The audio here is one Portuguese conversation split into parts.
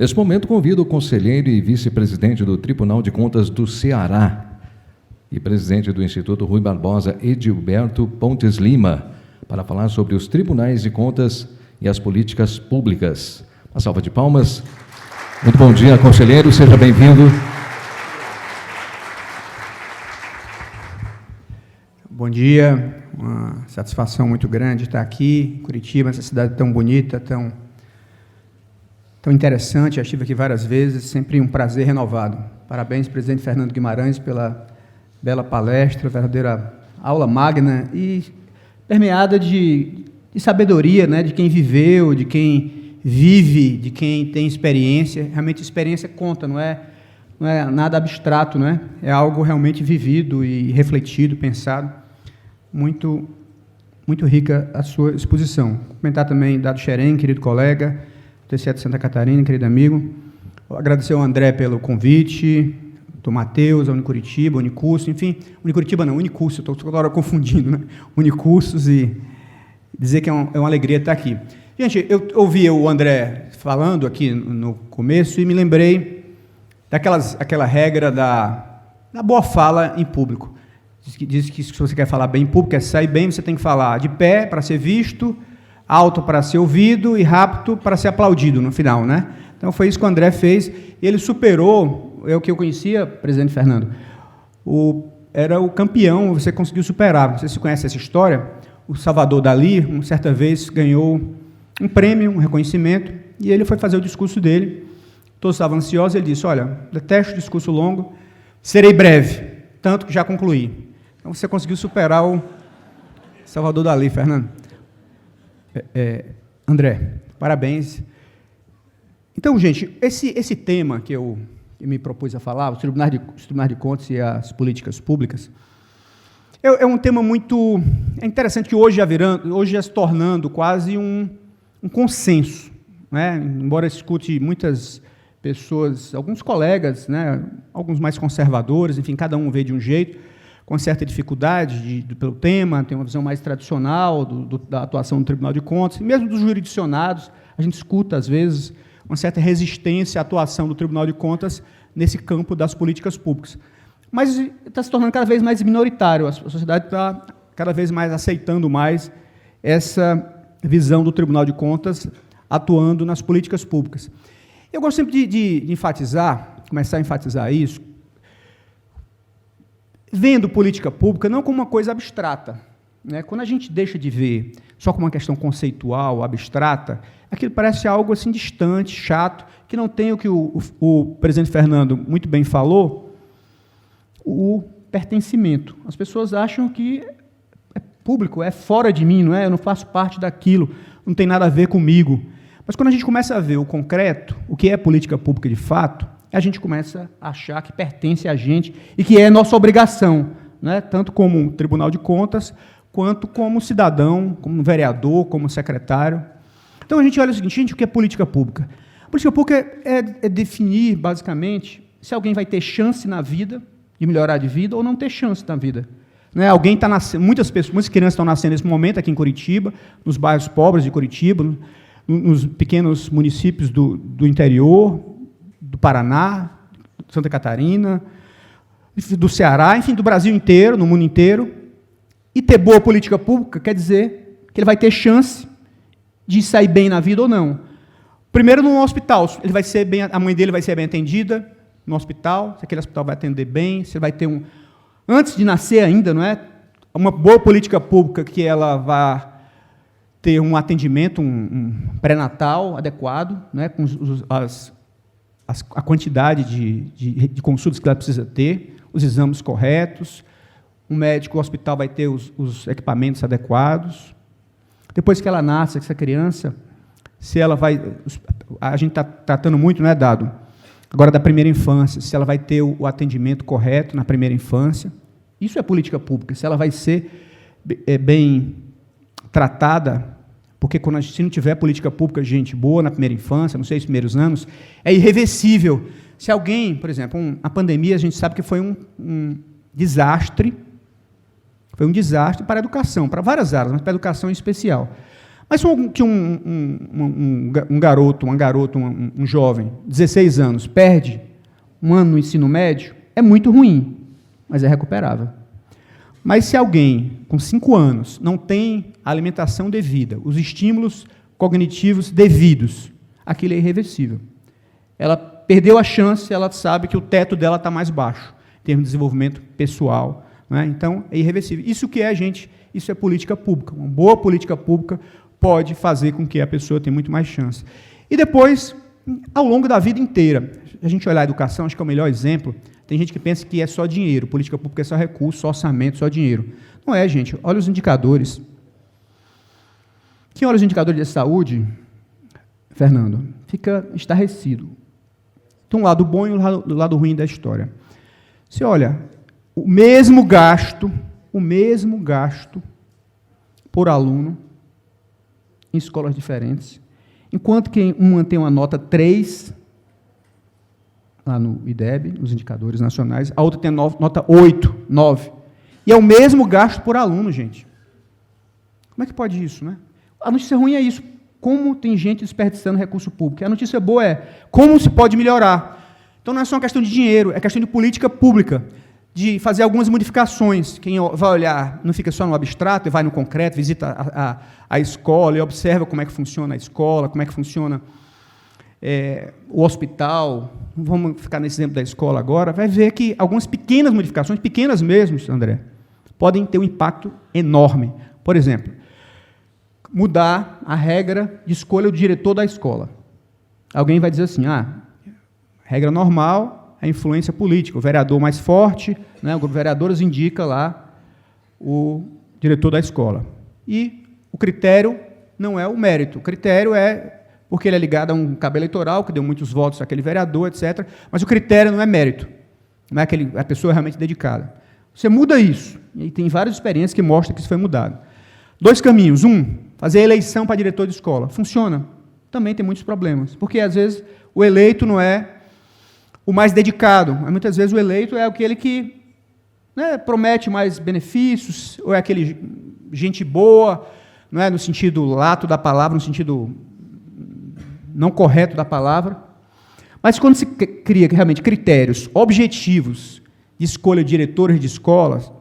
Neste momento, convido o conselheiro e vice-presidente do Tribunal de Contas do Ceará e presidente do Instituto Rui Barbosa, Edilberto Pontes Lima, para falar sobre os tribunais de contas e as políticas públicas. Uma salva de palmas. Muito bom dia, conselheiro, seja bem-vindo. Bom dia, uma satisfação muito grande estar aqui em Curitiba, essa cidade tão bonita, tão interessante. Já estive aqui várias vezes, sempre um prazer renovado. Parabéns, presidente Fernando Guimarães, pela bela palestra, verdadeira aula magna e permeada de sabedoria, né, de quem viveu, de quem vive, de quem tem experiência. Realmente, experiência conta, não é nada abstrato, né? É algo realmente vivido e refletido, pensado. Muito, muito rica a sua exposição. Cumprimentar também Dado Xerém, querido colega, do TCE de Santa Catarina, querido amigo. Agradecer ao André pelo convite, ao Matheus, ao Unicuritiba, Unicurso, enfim, Unicuritiba não, Unicurso, estou toda hora confundindo, né? Unicursos, e dizer que é uma alegria estar aqui. Gente, eu ouvi o André falando aqui no começo e me lembrei daquela regra da boa fala em público. Diz que se você quer falar bem em público, quer sair bem, você tem que falar de pé para ser visto, alto para ser ouvido e rápido para ser aplaudido no final, né? Então, foi isso que o André fez, e ele superou, é o que eu conhecia, presidente Fernando, era o campeão, você conseguiu superar. Não sei se você conhece essa história. O Salvador Dalí, uma certa vez, ganhou um prêmio, um reconhecimento, e ele foi fazer o discurso dele. Todos estavam ansiosos, ele disse: olha, detesto discurso longo, serei breve, tanto que já concluí. Então, você conseguiu superar o Salvador Dalí, Fernando. André, parabéns. Então, gente, esse tema que eu me propus a falar, os tribunais de contas e as políticas públicas, é um tema muito interessante, que hoje já se tornando quase um consenso, né? Embora escute muitas pessoas, alguns colegas, né, alguns mais conservadores, enfim, cada um vê de um jeito, com certa dificuldade pelo tema, tem uma visão mais tradicional da atuação do Tribunal de Contas, e mesmo dos jurisdicionados, a gente escuta, às vezes, uma certa resistência à atuação do Tribunal de Contas nesse campo das políticas públicas. Mas está se tornando cada vez mais minoritário, a sociedade está cada vez mais aceitando mais essa visão do Tribunal de Contas atuando nas políticas públicas. Eu gosto sempre de enfatizar, começar a enfatizar isso, vendo política pública não como uma coisa abstrata, né? Quando a gente deixa de ver só como uma questão conceitual, abstrata, aquilo parece algo assim distante, chato, que não tem o que o presidente Fernando muito bem falou, o pertencimento. As pessoas acham que é público, é fora de mim, não é? Eu não faço parte daquilo, não tem nada a ver comigo. Mas quando a gente começa a ver o concreto, o que é política pública de fato, a gente começa a achar que pertence a gente e que é nossa obrigação, né? Tanto como Tribunal de Contas, quanto como cidadão, como vereador, como secretário. Então, a gente olha o seguinte: gente, o que é política pública? Política pública é definir, basicamente, se alguém vai ter chance na vida, de melhorar de vida, ou não ter chance na vida. Né? Alguém está nascendo, muitas crianças estão nascendo nesse momento aqui em Curitiba, nos bairros pobres de Curitiba, nos pequenos municípios do interior, do Paraná, Santa Catarina, do Ceará, enfim, do Brasil inteiro, no mundo inteiro. E ter boa política pública quer dizer que ele vai ter chance de sair bem na vida ou não. Primeiro, no hospital, a mãe dele vai ser bem atendida no hospital, se aquele hospital vai atender bem, você vai ter antes de nascer ainda, não é? Uma boa política pública que ela vai ter um atendimento, um pré-natal adequado, né, com a quantidade de consultas que ela precisa ter, os exames corretos, o médico, o hospital vai ter os equipamentos adequados. Depois que ela nasce, essa criança, se ela vai... A gente está tratando muito, não é, Dado? Agora, da primeira infância, se ela vai ter o atendimento correto na primeira infância. Isso é política pública, se ela vai ser bem tratada, porque se não tiver política pública, gente boa na primeira infância, nos 6 primeiros anos, é irreversível. Se alguém, por exemplo, a pandemia, a gente sabe que foi um desastre, para a educação, para várias áreas, mas para a educação em especial. Mas que um garoto, um jovem, 16 anos, perde um ano no ensino médio, é muito ruim, mas é recuperável. Mas se alguém com 5 anos não tem a alimentação devida, os estímulos cognitivos devidos, aquilo é irreversível. Ela perdeu a chance, ela sabe que o teto dela está mais baixo, em termos de desenvolvimento pessoal. Né? Então, é irreversível. Isso que é, gente, isso é política pública. Uma boa política pública pode fazer com que a pessoa tenha muito mais chance. E depois, ao longo da vida inteira, a gente olhar a educação, acho que é o melhor exemplo. Tem gente que pensa que é só dinheiro, política pública é só recurso, só orçamento, só dinheiro. Não é, gente. Olha os indicadores. Quem olha os indicadores de saúde, Fernando, fica estarrecido. Tem um lado bom e um lado ruim da história. Você olha, o mesmo gasto por aluno em escolas diferentes, enquanto que uma tem uma nota 3, lá no IDEB, nos indicadores nacionais, a outra tem nota 8, 9. E é o mesmo gasto por aluno, gente. Como é que pode isso, né? A notícia ruim é isso. Como tem gente desperdiçando recurso público. E a notícia boa é como se pode melhorar. Então, não é só uma questão de dinheiro, é questão de política pública, de fazer algumas modificações. Quem vai olhar, não fica só no abstrato, vai no concreto, visita a escola e observa como é que funciona a escola, como é que funciona o hospital. Vamos ficar nesse exemplo da escola agora. Vai ver que algumas pequenas modificações, pequenas mesmo, André, podem ter um impacto enorme. Por exemplo, mudar a regra de escolha do diretor da escola. Alguém vai dizer assim, regra normal é influência política, o vereador mais forte, né, o grupo de vereadores indica lá o diretor da escola. E o critério não é o mérito, o critério é porque ele é ligado a um cabo eleitoral, que deu muitos votos àquele vereador, etc., mas o critério não é mérito, não é a pessoa realmente dedicada. Você muda isso, e tem várias experiências que mostram que isso foi mudado. 2 caminhos. Fazer eleição para diretor de escola. Funciona. Também tem muitos problemas. Porque, às vezes, o eleito não é o mais dedicado. Mas, muitas vezes, o eleito é aquele que promete mais benefícios, ou é aquele gente boa, não é no sentido lato da palavra, no sentido não correto da palavra. Mas, quando se cria realmente critérios objetivos de escolha de diretores de escolas,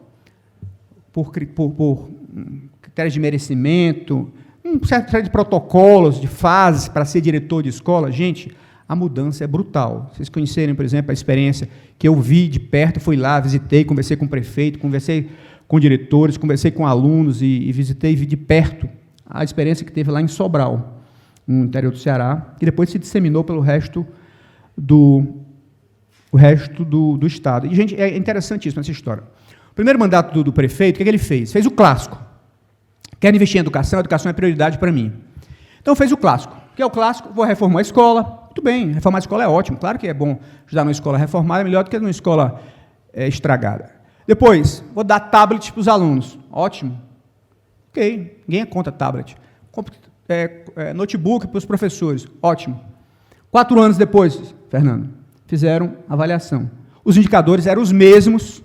por critérios de merecimento, um certo série de protocolos, de fases para ser diretor de escola, gente, a mudança é brutal. Vocês conhecerem, por exemplo, a experiência que eu vi de perto, fui lá, visitei, conversei com o prefeito, conversei com diretores, conversei com alunos e visitei e vi de perto a experiência que teve lá em Sobral, no interior do Ceará, que depois se disseminou pelo resto do Estado. E, gente, é interessantíssima essa história. O primeiro mandato do prefeito, o que ele fez? Fez o clássico. Quero investir em educação, a educação é prioridade para mim. Então, fez o clássico. O que é o clássico? Vou reformar a escola. Muito bem, reformar a escola é ótimo. Claro que é bom ajudar numa escola reformada, é melhor do que numa escola estragada. Depois, vou dar tablet para os alunos. Ótimo. Ok, ninguém é contra tablet. Notebook para os professores. Ótimo. 4 anos depois, Fernando, fizeram avaliação. Os indicadores eram os mesmos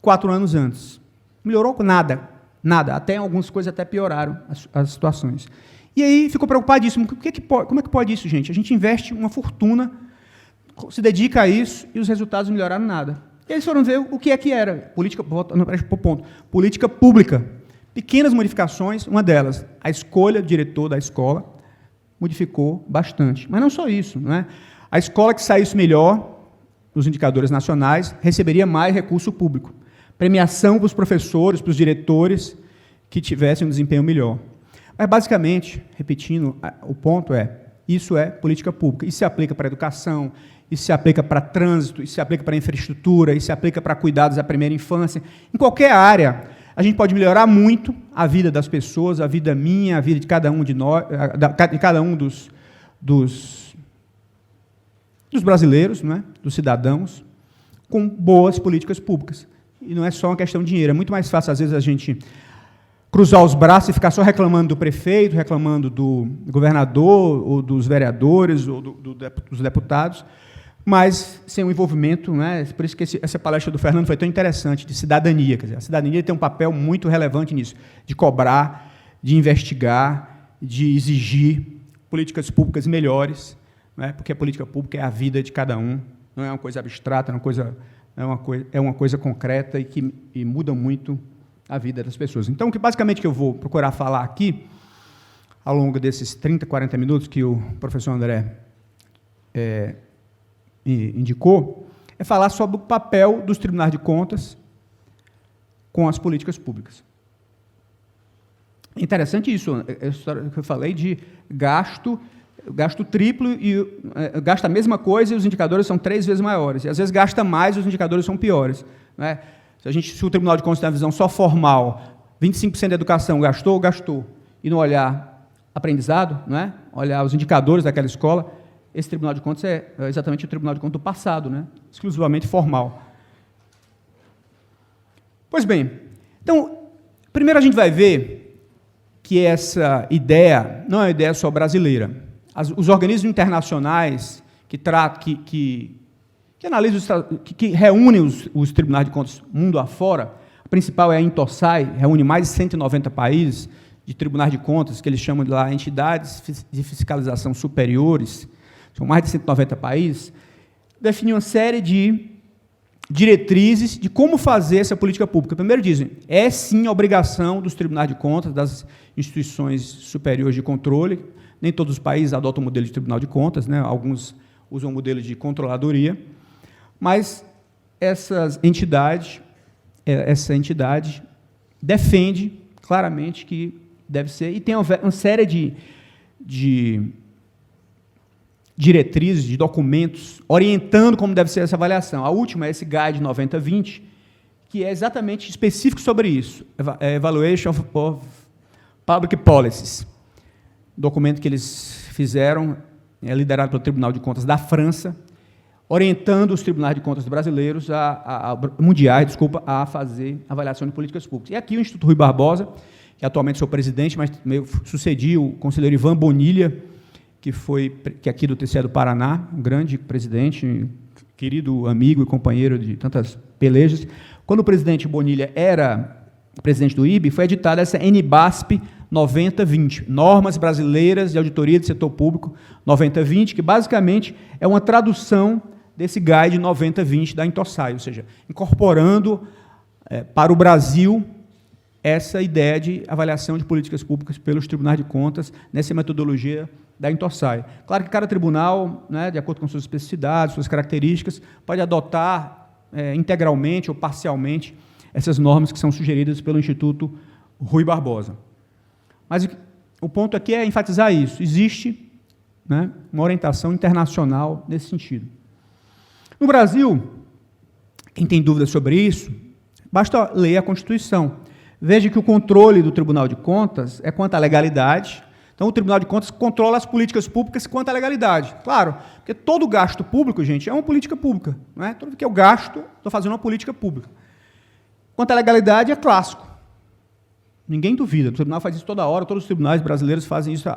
4 anos antes. Melhorou nada. Nada, até algumas coisas até pioraram as situações. E aí ficou preocupadíssimo. Como é que pode isso, gente? A gente investe uma fortuna, se dedica a isso e os resultados não melhoraram nada. E eles foram ver o que era. Política pública. Pequenas modificações, uma delas, a escolha do diretor da escola modificou bastante. Mas não só isso, não é? A escola que saísse melhor, nos indicadores nacionais, receberia mais recurso público. Premiação para os professores, para os diretores que tivessem um desempenho melhor. Mas, basicamente, repetindo, o ponto isso é política pública. Isso se aplica para a educação, isso se aplica para trânsito, isso se aplica para a infraestrutura, isso se aplica para cuidados da primeira infância. Em qualquer área, a gente pode melhorar muito a vida das pessoas, a vida minha, a vida de cada um de nós, de cada um dos brasileiros, não é? Dos cidadãos, com boas políticas públicas. E não é só uma questão de dinheiro. É muito mais fácil, às vezes, a gente cruzar os braços e ficar só reclamando do prefeito, reclamando do governador, ou dos vereadores, ou dos deputados, mas sem um envolvimento, né? Por isso que essa palestra do Fernando foi tão interessante, de cidadania. Quer dizer, a cidadania tem um papel muito relevante nisso, de cobrar, de investigar, de exigir políticas públicas melhores, né, porque a política pública é a vida de cada um, não é uma coisa abstrata, é uma coisa concreta e que muda muito a vida das pessoas. Então, basicamente, que eu vou procurar falar aqui, ao longo desses 30, 40 minutos que o professor André indicou, é falar sobre o papel dos tribunais de contas com as políticas públicas. É interessante isso, a história que eu falei de gasto triplo e gasta a mesma coisa e os indicadores são 3 vezes maiores. E às vezes gasta mais e os indicadores são piores, né? Se o Tribunal de Contas tem uma visão só formal, 25% da educação gastou, e não olhar aprendizado, né? Olhar os indicadores daquela escola, esse Tribunal de Contas é exatamente o Tribunal de Contas do passado, né? Exclusivamente formal. Pois bem, então, primeiro a gente vai ver que essa ideia não é uma ideia só brasileira. Os organismos internacionais que analisam, que reúnem os tribunais de contas mundo afora, a principal é a Intosai, reúne mais de 190 países de tribunais de contas, que eles chamam de lá entidades de fiscalização superiores, são mais de 190 países, definem uma série de diretrizes de como fazer essa política pública. Primeiro dizem, é sim a obrigação dos tribunais de contas, das instituições superiores de controle, nem todos os países adotam o modelo de tribunal de contas, né? Alguns usam o modelo de controladoria, mas essa entidade defende claramente que deve ser, e tem uma série de diretrizes, de documentos, orientando como deve ser essa avaliação. A última é esse Guide 9020, que é exatamente específico sobre isso, Evaluation of Public Policies, documento que eles fizeram, liderado pelo Tribunal de Contas da França, orientando os tribunais de contas brasileiros, mundiais, a fazer avaliação de políticas públicas. E aqui o Instituto Rui Barbosa, que atualmente sou presidente, mas sucedi o conselheiro Ivan Bonilha, que é aqui do TCE do Paraná, um grande presidente, querido amigo e companheiro de tantas pelejas. Quando o presidente Bonilha era presidente do IBE, foi editada essa NBASP 9020, Normas Brasileiras de Auditoria do Setor Público 9020, que basicamente é uma tradução desse Guide 9020 da Intosai, ou seja, incorporando para o Brasil essa ideia de avaliação de políticas públicas pelos tribunais de contas, nessa metodologia da Intosai. Claro que cada tribunal, né, de acordo com suas especificidades, suas características, pode adotar integralmente ou parcialmente essas normas que são sugeridas pelo Instituto Rui Barbosa. Mas o ponto aqui é enfatizar isso. Existe, né, uma orientação internacional nesse sentido. No Brasil, quem tem dúvidas sobre isso, basta ler a Constituição. Veja que o controle do Tribunal de Contas é quanto à legalidade. Então, o Tribunal de Contas controla as políticas públicas quanto à legalidade. Claro, porque todo gasto público, gente, é uma política pública. Não é? Tudo que eu gasto, estou fazendo uma política pública. Quanto à legalidade, é clássico. Ninguém duvida, o tribunal faz isso toda hora, todos os tribunais brasileiros fazem isso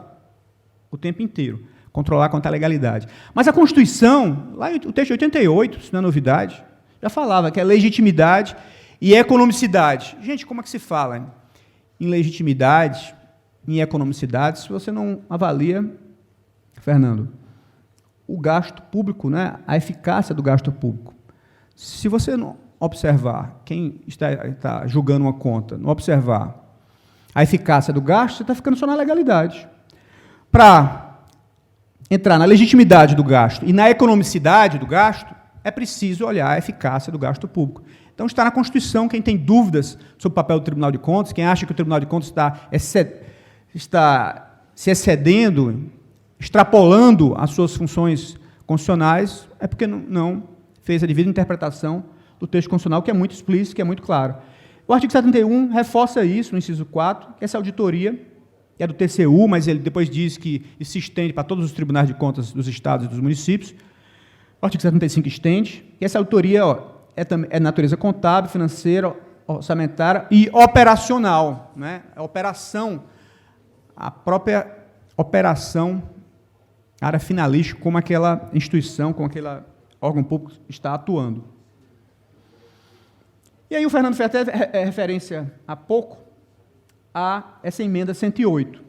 o tempo inteiro, controlar quanto à legalidade. Mas a Constituição, lá o texto de 88, isso não é novidade, já falava que é legitimidade e economicidade. Gente, como é que se fala em legitimidade, em economicidade, se você não avalia, Fernando, o gasto público, né, a eficácia do gasto público? Se você não observar, quem está julgando uma conta, não observar a eficácia do gasto, você está ficando só na legalidade. Para entrar na legitimidade do gasto e na economicidade do gasto, é preciso olhar a eficácia do gasto público. Então, está na Constituição. Quem tem dúvidas sobre o papel do Tribunal de Contas, quem acha que o Tribunal de Contas está se excedendo, extrapolando as suas funções constitucionais, é porque não fez a devida interpretação do texto constitucional, que é muito explícito, que é muito claro. O artigo 71 reforça isso, no inciso 4, que essa auditoria é do TCU, mas ele depois diz que isso se estende para todos os tribunais de contas dos estados e dos municípios. O artigo 75 estende, que essa auditoria é de natureza contábil, financeira, orçamentária e operacional. Né? A operação, a própria operação, a área finalística, como aquela instituição, como aquele órgão público está atuando. E aí o Fernando fez até referência há pouco a essa emenda 108.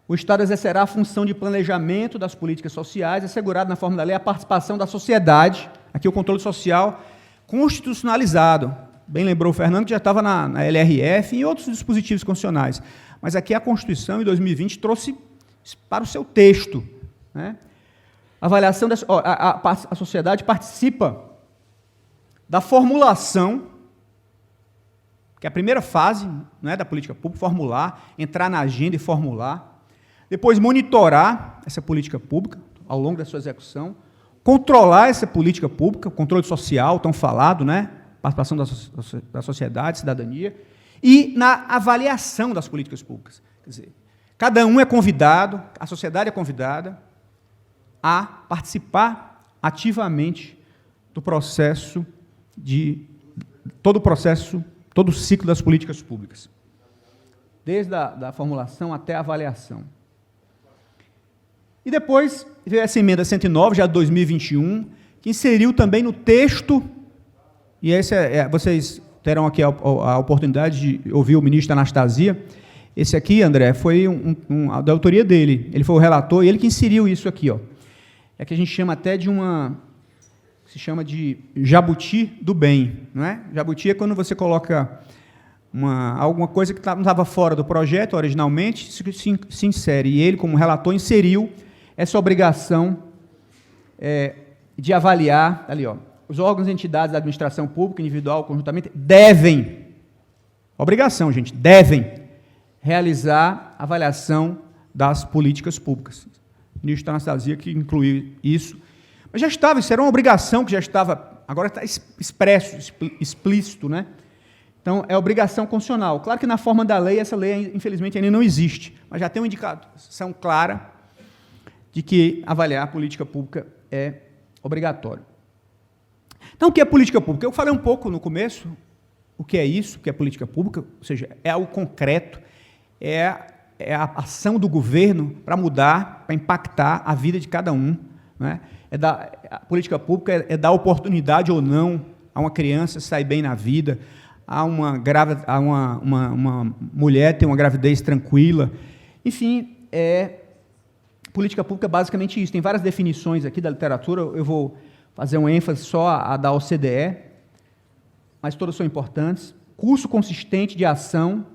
O Estado exercerá a função de planejamento das políticas sociais, assegurado na forma da lei a participação da sociedade, aqui o controle social, constitucionalizado. Bem lembrou o Fernando, que já estava na LRF e em outros dispositivos constitucionais. Mas aqui a Constituição, em 2020, trouxe para o seu texto, né? A avaliação a sociedade participa da formulação, que é a primeira fase, né, da política pública, formular, entrar na agenda e formular, depois monitorar essa política pública ao longo da sua execução, controlar essa política pública, o controle social, tão falado, né, participação da sociedade, cidadania, e na avaliação das políticas públicas. Quer dizer, cada um é convidado, a sociedade é convidada a participar ativamente do processo todo o ciclo das políticas públicas, desde a formulação até a avaliação. E depois veio essa emenda 109, já de 2021, que inseriu também no texto, e vocês terão aqui a oportunidade de ouvir o ministro Anastasia. Esse aqui, André, foi da autoria dele, ele foi o relator, e ele que inseriu isso aqui, ó. É que a gente chama até se chama de jabuti do bem, não é? Jabuti é quando você coloca alguma coisa que não estava fora do projeto originalmente, se insere, e ele, como relator, inseriu essa obrigação de avaliar, ali, ó, os órgãos e entidades da administração pública, individual, conjuntamente, devem, obrigação, gente, devem realizar avaliação das políticas públicas. O ministro Anastasia que incluiu isso, mas já estava, isso era uma obrigação que já estava, agora está explícito, né? Então, é obrigação constitucional. Claro que na forma da lei, essa lei, infelizmente, ainda não existe, mas já tem uma indicação clara de que avaliar a política pública é obrigatório. Então, o que é política pública? Eu falei um pouco no começo o que é isso, o que é política pública, ou seja, é algo concreto, é a ação do governo para mudar, para impactar a vida de cada um, né? A política pública é dar oportunidade ou não a uma criança sair bem na vida, a uma mulher ter uma gravidez tranquila. Enfim, política pública é basicamente isso. Tem várias definições aqui da literatura, eu vou fazer uma ênfase só a da OCDE, mas todas são importantes. Curso consistente de ação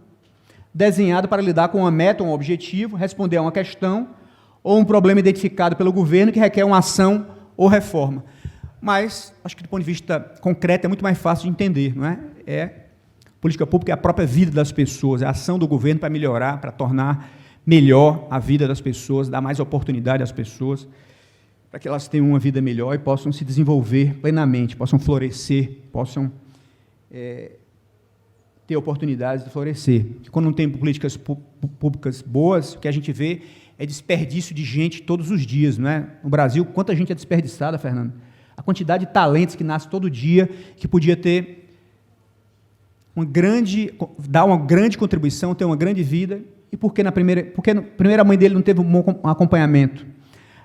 desenhado para lidar com uma meta, um objetivo, responder a uma questão ou um problema identificado pelo governo que requer uma ação ou reforma. Mas, acho que do ponto de vista concreto é muito mais fácil de entender, não é? Política pública é a própria vida das pessoas, é a ação do governo para melhorar, para tornar melhor a vida das pessoas, dar mais oportunidade às pessoas, para que elas tenham uma vida melhor e possam se desenvolver plenamente, possam florescer, possam ter oportunidades de florescer. E quando não tem políticas públicas boas, o que a gente vê é desperdício de gente todos os dias, não é? No Brasil, quanta gente é desperdiçada, Fernando? A quantidade de talentos que nasce todo dia, que podia ter dar uma grande contribuição, ter uma grande vida, e porque na primeira a mãe dele não teve um bom acompanhamento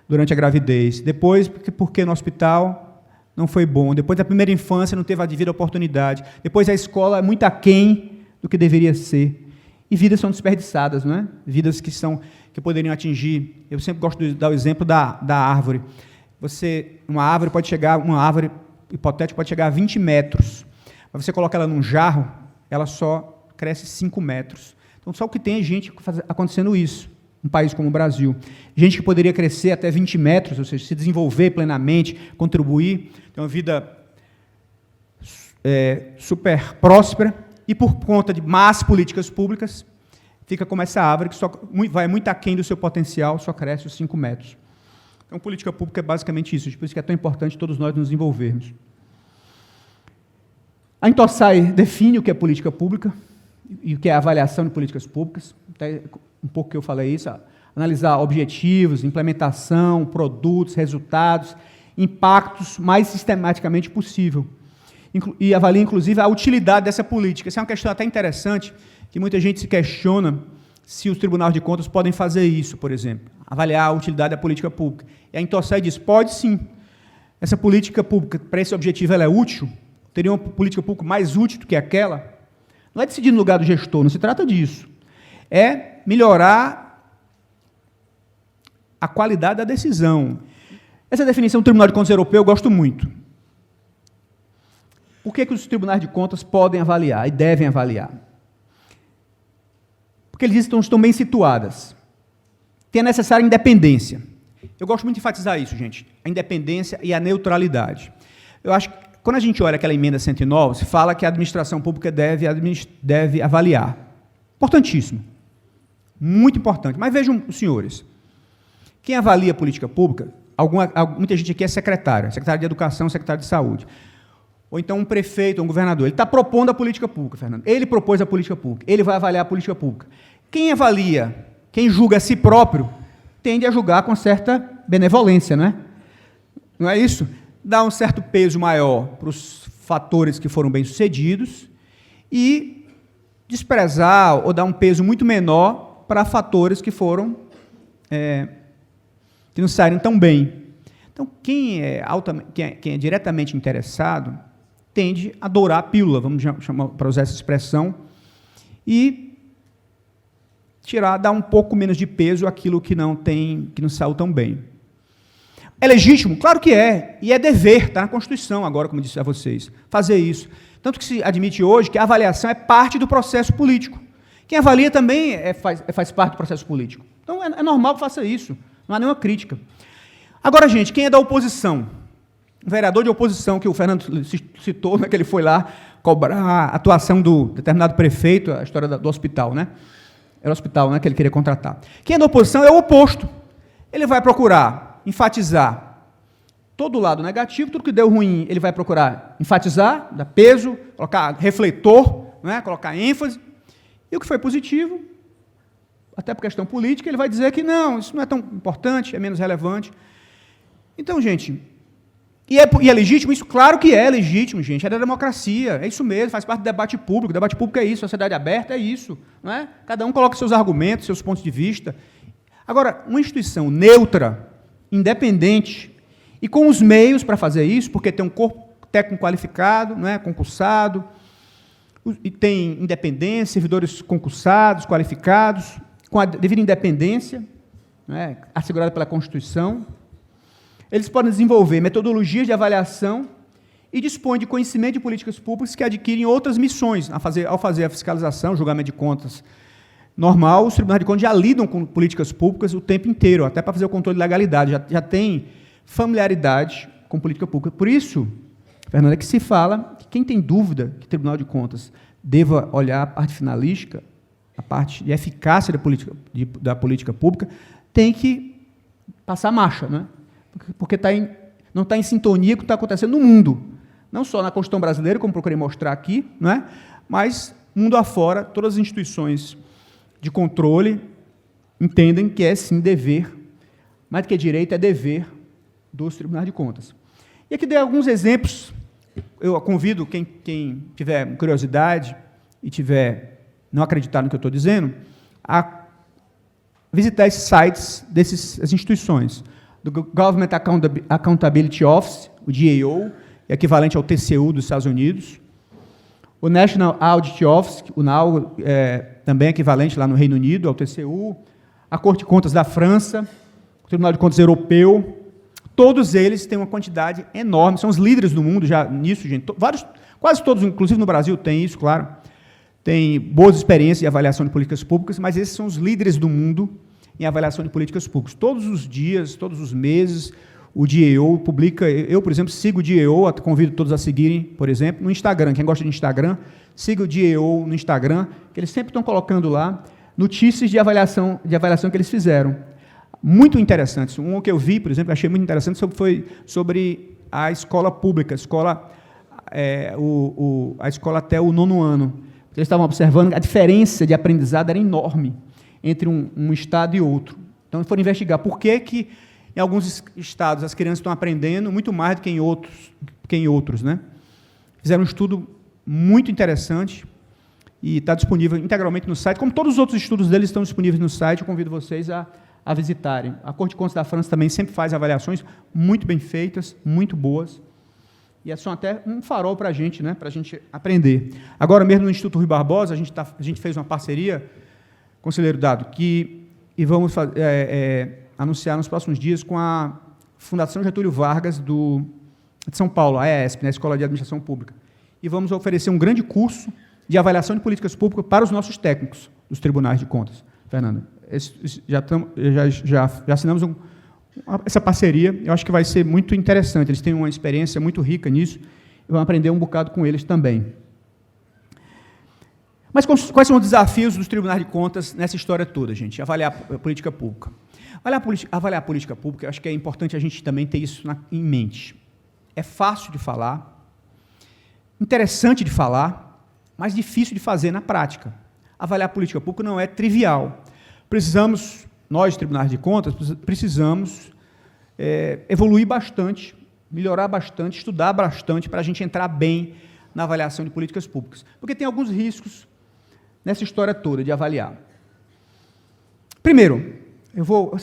durante a gravidez, depois porque no hospital não foi bom, depois da primeira infância não teve a devida oportunidade, depois a escola é muito aquém do que deveria ser, e vidas são desperdiçadas, não é? Vidas que poderiam atingir, eu sempre gosto de dar o exemplo da árvore. Uma árvore hipotética pode chegar a 20 metros, mas você coloca ela num jarro, ela só cresce 5 metros. Então, só o que tem é gente acontecendo isso, um país como o Brasil. Gente que poderia crescer até 20 metros, ou seja, se desenvolver plenamente, contribuir, ter uma vida super próspera, e por conta de más políticas públicas, fica como essa árvore que vai muito aquém do seu potencial, só cresce os 5 metros. Então, política pública é basicamente isso, por isso que é tão importante todos nós nos envolvermos. A Intossai define o que é política pública e o que é avaliação de políticas públicas, até um pouco que eu falei isso, analisar objetivos, implementação, produtos, resultados, impactos mais sistematicamente possível. E avalia, inclusive, a utilidade dessa política. Essa é uma questão até interessante, que muita gente se questiona se os tribunais de contas podem fazer isso, por exemplo, avaliar a utilidade da política pública. E a Intossai diz, pode sim. Essa política pública, para esse objetivo, ela é útil? Teria uma política pública mais útil do que aquela? Não é decidir no lugar do gestor, não se trata disso. É melhorar a qualidade da decisão. Essa definição do Tribunal de Contas Europeu eu gosto muito. Por que os tribunais de contas podem avaliar e devem avaliar? Porque eles estão bem situadas. Tem a necessária independência. Eu gosto muito de enfatizar isso, gente. A independência e a neutralidade. Eu acho que, quando a gente olha aquela emenda 109, se fala que a administração pública deve avaliar. Importantíssimo. Muito importante. Mas vejam, senhores, quem avalia a política pública, muita gente aqui é secretário de Educação, secretário de Saúde. Ou então um prefeito, um governador. Ele está propondo a política pública, Fernando. Ele propôs a política pública. Ele vai avaliar a política pública. Quem avalia, quem julga a si próprio, tende a julgar com certa benevolência, não é? Não é isso? Dá um certo peso maior para os fatores que foram bem-sucedidos e desprezar ou dar um peso muito menor para fatores que foram que não saíram tão bem. Então, quem é diretamente interessado tende a dourar a pílula, vamos chamar, para usar essa expressão, e dar um pouco menos de peso àquilo que não saiu tão bem. É legítimo? Claro que é, e é dever, está na Constituição agora, como eu disse a vocês, fazer isso. Tanto que se admite hoje que a avaliação é parte do processo político. Quem avalia também faz parte do processo político. Então, é normal que faça isso, não há nenhuma crítica. Agora, gente, quem é da oposição? Um vereador de oposição, que o Fernando citou, né, que ele foi lá cobrar a atuação do determinado prefeito, a história do hospital, né? Era o hospital, né, que ele queria contratar. Quem é da oposição é o oposto. Ele vai procurar enfatizar todo o lado negativo, tudo que deu ruim, ele vai procurar enfatizar, dar peso, colocar refletor, né, colocar ênfase, e o que foi positivo, até por questão política, ele vai dizer que não, isso não é tão importante, é menos relevante. Então, gente, e é legítimo isso? Claro que é legítimo, gente, é da democracia, é isso mesmo, faz parte do debate público. O debate público é isso, a sociedade aberta é isso, não é? Cada um coloca seus argumentos, seus pontos de vista. Agora, uma instituição neutra, independente, e com os meios para fazer isso, porque tem um corpo técnico qualificado, não é? Concursado, e tem independência, servidores concursados, qualificados, com a devida independência, não é? Assegurada pela Constituição. Eles podem desenvolver metodologias de avaliação e dispõem de conhecimento de políticas públicas que adquirem outras missões. Ao fazer a fiscalização, o julgamento de contas normal, os tribunais de contas já lidam com políticas públicas o tempo inteiro, até para fazer o controle de legalidade, já tem familiaridade com política pública. Por isso, Fernando, é que se fala que quem tem dúvida que o Tribunal de Contas deva olhar a parte finalística, a parte de eficácia da política pública, tem que passar marcha, né? Porque não está em sintonia com o que está acontecendo no mundo. Não só na Constituição brasileira, como procurei mostrar aqui, não é? Mas, mundo afora, todas as instituições de controle entendem que é, sim, dever, mais do que direito, é dever dos tribunais de contas. E aqui dei alguns exemplos. Eu convido quem tiver curiosidade e não acreditar no que eu estou dizendo, a visitar esses sites dessas instituições. Do Government Accountability Office, o GAO, equivalente ao TCU dos Estados Unidos. O National Audit Office, o NAO, também equivalente lá no Reino Unido, ao TCU. A Corte de Contas da França, o Tribunal de Contas Europeu. Todos eles têm uma quantidade enorme, são os líderes do mundo já nisso, gente. Quase todos, inclusive no Brasil, têm isso, claro. Tem boas experiências de avaliação de políticas públicas, mas esses são os líderes do mundo em avaliação de políticas públicas. Todos os dias, todos os meses, o GAO publica. Eu, por exemplo, sigo o GAO, convido todos a seguirem, por exemplo, no Instagram. Quem gosta de Instagram, siga o GAO no Instagram, que eles sempre estão colocando lá notícias de avaliação que eles fizeram. Muito interessantes. Um que eu vi, por exemplo, achei muito interessante, foi sobre a escola pública, a escola até o 9º ano. Eles estavam observando que a diferença de aprendizado era enorme entre um estado e outro. Então, foram investigar por que em alguns estados as crianças estão aprendendo muito mais do que em outros, né? Fizeram um estudo muito interessante e está disponível integralmente no site, como todos os outros estudos deles estão disponíveis no site, eu convido vocês a visitarem. A Corte de Contas da França também sempre faz avaliações muito bem feitas, muito boas, e são até um farol para a gente, né, para a gente aprender. Agora mesmo no Instituto Rui Barbosa, a gente fez uma parceria, conselheiro Dado, e vamos anunciar nos próximos dias com a Fundação Getúlio Vargas de São Paulo, a ESP, né, a Escola de Administração Pública. E vamos oferecer um grande curso de avaliação de políticas públicas para os nossos técnicos dos tribunais de contas. Fernanda, já assinamos essa parceria, eu acho que vai ser muito interessante, eles têm uma experiência muito rica nisso, e vamos aprender um bocado com eles também. Mas quais são os desafios dos tribunais de contas nessa história toda, gente? Avaliar a política pública. Avaliar a política pública, eu acho que é importante a gente também ter isso em mente. É fácil de falar, interessante de falar, mas difícil de fazer na prática. Avaliar a política pública não é trivial. Nós, tribunais de contas, precisamos evoluir bastante, melhorar bastante, estudar bastante para a gente entrar bem na avaliação de políticas públicas. Porque tem alguns riscos nessa história toda de avaliar. Primeiro, eu vou